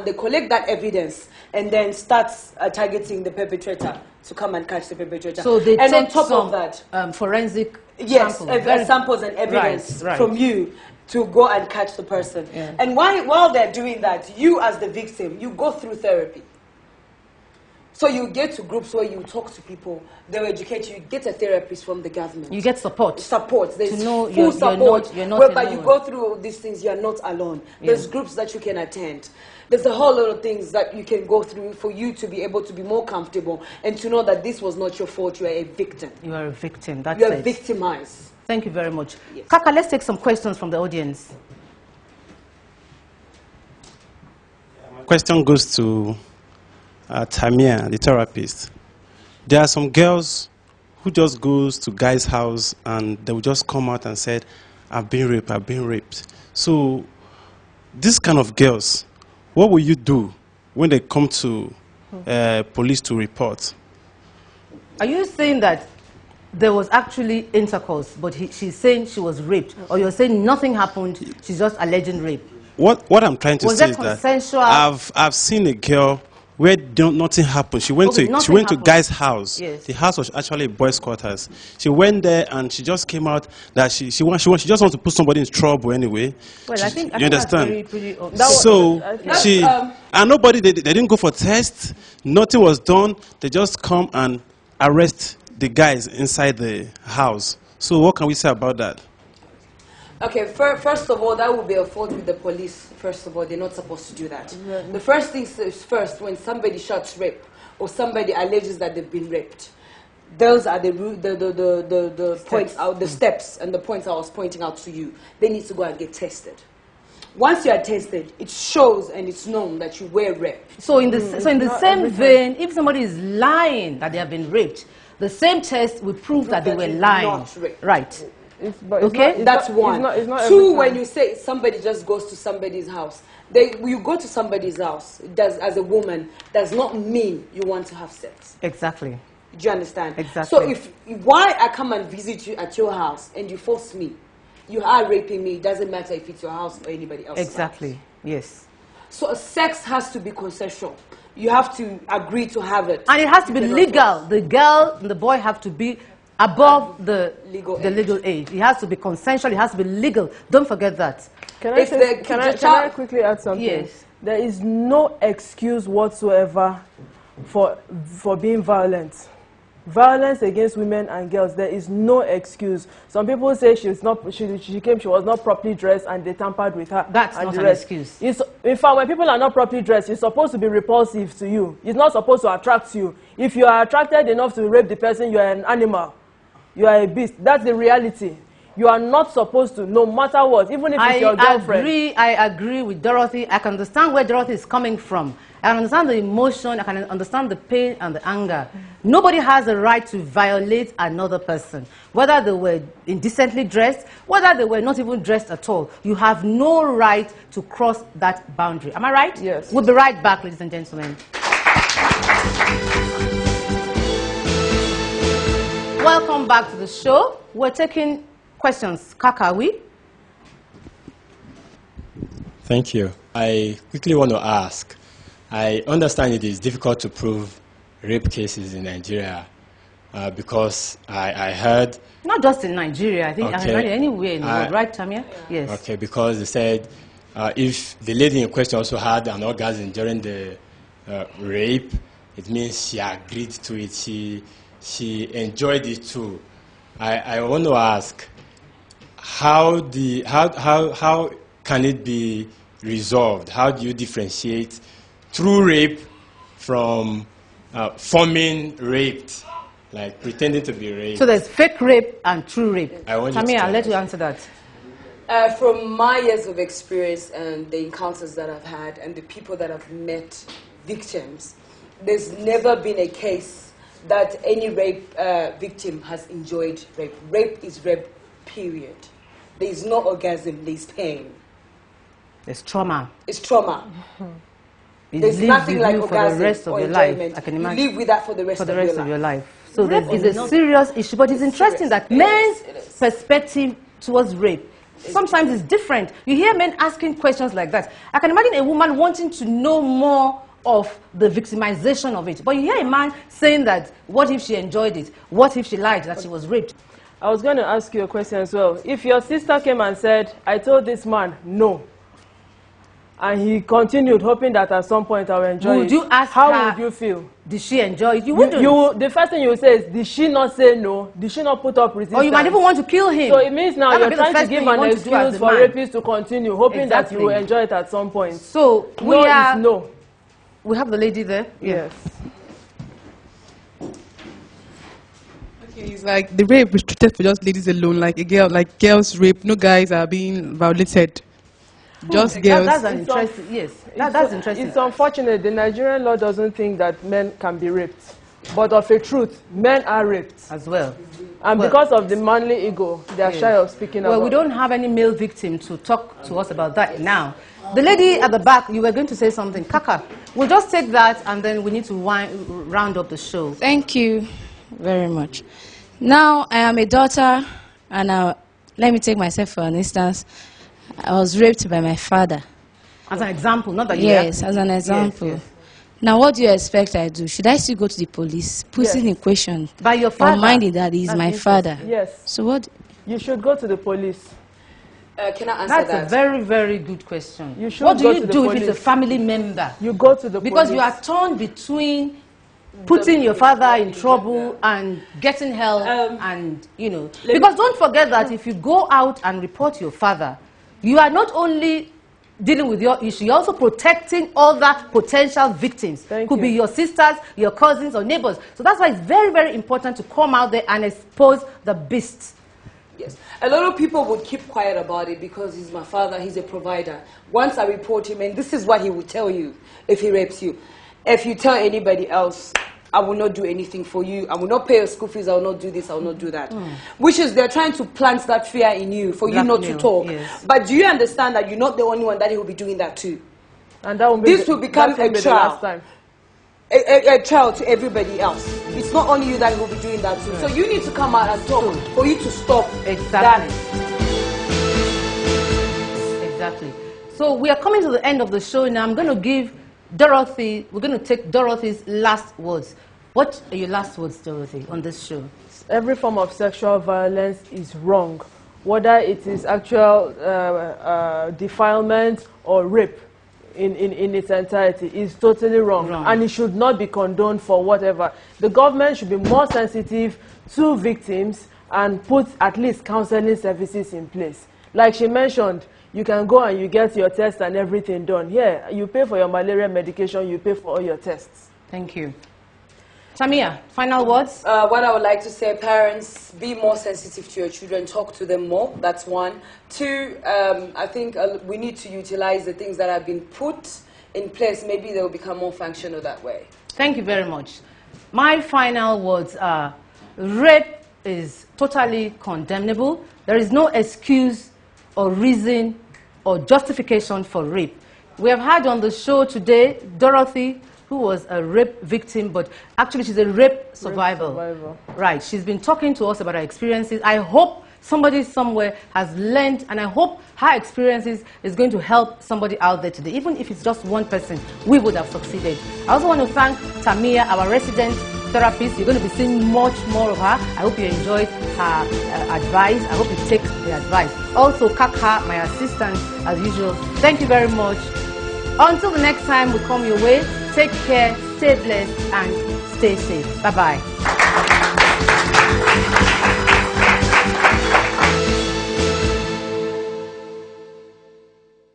They collect that evidence and then start targeting the perpetrator to come and catch the perpetrator. So they and take on top some of that, forensic samples and evidence from you to go and catch the person. Yeah. And while they're doing that, you as the victim, you go through therapy. So you get to groups where you talk to people, they'll educate you, you get a therapist from the government. You get support. Support. There's full support you're not whereby alone. you go through these things, you're not alone. There's groups that you can attend. There's a whole lot of things that you can go through for you to be able to be more comfortable and to know that this was not your fault, you are a victim. You are a victim, that's it. You are victimized. Thank you very much. Yes. Kaka, let's take some questions from the audience. My question goes to Tamia, the therapist. There are some girls who just goes to guys' house and they will just come out and say, I've been raped, I've been raped. So this kind of girls, what will you do when they come to police to report? Are you saying that there was actually intercourse, but she's saying she was raped, or you're saying nothing happened, she's just alleging rape? What I'm trying to say is consensual? that I've seen a girl where nothing happened. She went to guy's house. Yes. The house was actually a boys' quarters. She went there and she just came out that she just wants to put somebody in trouble anyway. Well, I think you understand? That's and nobody they didn't go for tests. Nothing was done. They just come and arrest the guys inside the house. So what can we say about that? Okay, first of all, that would be a fault with the police. First of all, they're not supposed to do that. The first thing is first, when somebody shouts rape or somebody alleges that they've been raped, those are the points out, the steps and the points I was pointing out to you. They need to go and get tested. Once you are tested, it shows and it's known that you were raped. So in the same vein, if somebody is lying that they have been raped, the same test will prove that they were lying. Not raped. Right. Okay, that's one. It's not two, when you say somebody just goes to somebody's house, you go to somebody's house as a woman does not mean you want to have sex. Exactly. Do you understand? Exactly. So why I come and visit you at your house and you force me, you are raping me, it doesn't matter if it's your house or anybody else's Exactly. house. Yes. So sex has to be consensual. You have to agree to have it. And it has to be legal. The girl and the boy have to be above the legal age. It has to be consensual. It has to be legal. Don't forget that. Can I quickly add something? Yes. There is no excuse whatsoever for being violent. Violence against women and girls, there is no excuse. Some people say she was not properly dressed and they tampered with her. That's not an excuse. In fact, when people are not properly dressed, it's supposed to be repulsive to you. It's not supposed to attract you. If you are attracted enough to rape the person, you are an animal. You are a beast. That's the reality. You are not supposed to, no matter what, even if it's your girlfriend. I agree with Dorothy. I can understand where Dorothy is coming from. I can understand the emotion. I can understand the pain and the anger. Nobody has a right to violate another person, whether they were indecently dressed, whether they were not even dressed at all. You have no right to cross that boundary. Am I right? Yes. We'll be right back, ladies and gentlemen. Welcome back to the show. We're taking questions. Kakawi? Thank you. I quickly want to ask, I understand it is difficult to prove rape cases in Nigeria because I heard... Not just in Nigeria, I think anywhere in the world, right, Tamia? Yes. Okay, because they said if the lady in question also had an orgasm during the rape, it means she agreed to it, she enjoyed it too. I want to ask, how can it be resolved? How do you differentiate true rape from forming raped, like pretending to be raped? So there's fake rape and true rape. Tamia, I'll let you answer that. From my years of experience and the encounters that I've had and the people that I've met, victims, there's never been a case that any rape victim has enjoyed rape. Rape is rape, period. There is no orgasm, there's pain. There's trauma. It's trauma. There's nothing like orgasm or enjoyment. I can imagine. You live with that for the rest of your life. So it's a serious issue, but it's interesting that men's perspective towards rape sometimes it's different. You hear men asking questions like that. I can imagine a woman wanting to know more of the victimization of it. But you hear a man saying that, what if she enjoyed it? What if she lied that she was raped? I was going to ask you a question as well. If your sister came and said, I told this man no, and he continued hoping that at some point I will enjoy Would you ask how her, would you feel? Did she enjoy it? You wouldn't. The first thing you will say is, did she not say no? Did she not put up resistance? Or you might even want to kill him. So it means now you're trying to give an excuse for rapists to continue, hoping that you will enjoy it at some point. So no is no. We have the lady there. Yes. Okay, it's like the rape restricted for just ladies alone, like a girl, like girls rape. No guys are being violated. Just girls. That's an interesting. Yes, that's interesting. It's unfortunate the Nigerian law doesn't think that men can be raped, but of a truth, men are raped as well. And because of the manly ego, they are shy of speaking about. Well, we don't have any male victim to talk to us about that now. The lady at the back, you were going to say something. Kaka, we'll just take that and then we need to round up the show. Thank you very much. Now, I am a daughter, and let me take myself for an instance. I was raped by my father. As an example, not that you Yes, as an example. Yes. Now, what do you expect I do? Should I still go to the police, putting in question, by your father, reminding that he's my father? Yes. So what? You should go to the police. Can I answer that? That's a very, very good question. You should what do go you to the do police. if it's a family member? You go to the because police. You are torn between putting your father in trouble and getting help, and you know. Because don't forget that if you go out and report your father, you are not only dealing with your issue, you're also protecting other potential victims. Could be your sisters, your cousins, or neighbors. So that's why it's very, very important to come out there and expose the beast. Yes. A lot of people would keep quiet about it because he's my father, he's a provider. Once I report him, and this is what he will tell you if he rapes you. If you tell anybody else, I will not do anything for you. I will not pay your school fees. I will not do this. I will not do that. Which is they're trying to plant that fear in you for you not to talk. Yes. But do you understand that you're not the only one that he will be doing that to? And that will this will become a trial. A trial to everybody else. It's not only you that will be doing that too. So you need to come out and talk for you to stop that. Exactly. So we are coming to the end of the show now. I'm going to give Dorothy, we're going to take Dorothy's last words. What are your last words, Dorothy, on this show? Every form of sexual violence is wrong, whether it is actual defilement or rape in its entirety is totally wrong. And it should not be condoned for whatever. The government should be more sensitive to victims and put at least counseling services in place. Like she mentioned, you can go and you get your tests and everything done. Yeah, you pay for your malaria medication, you pay for all your tests. Thank you. Tamia, final words? What I would like to say, parents, be more sensitive to your children, talk to them more, that's one. Two, I think we need to utilize the things that have been put in place. Maybe they will become more functional that way. Thank you very much. My final words are, rape is totally condemnable. There is no excuse or reason or justification for rape. We have had on the show today Dorothy, who was a rape victim, but actually she's a rape survivor. Right, she's been talking to us about her experiences. I hope somebody somewhere has learned, and I hope her experiences is going to help somebody out there today. Even if it's just one person, we would have succeeded. I also want to thank Tamia, our resident therapist. You're going to be seeing much more of her. I hope you enjoyed her advice. I hope you take the advice. Also, Kaka, my assistant, as usual. Thank you very much. Until the next time we come your way, take care, stay blessed, and stay safe. Bye-bye.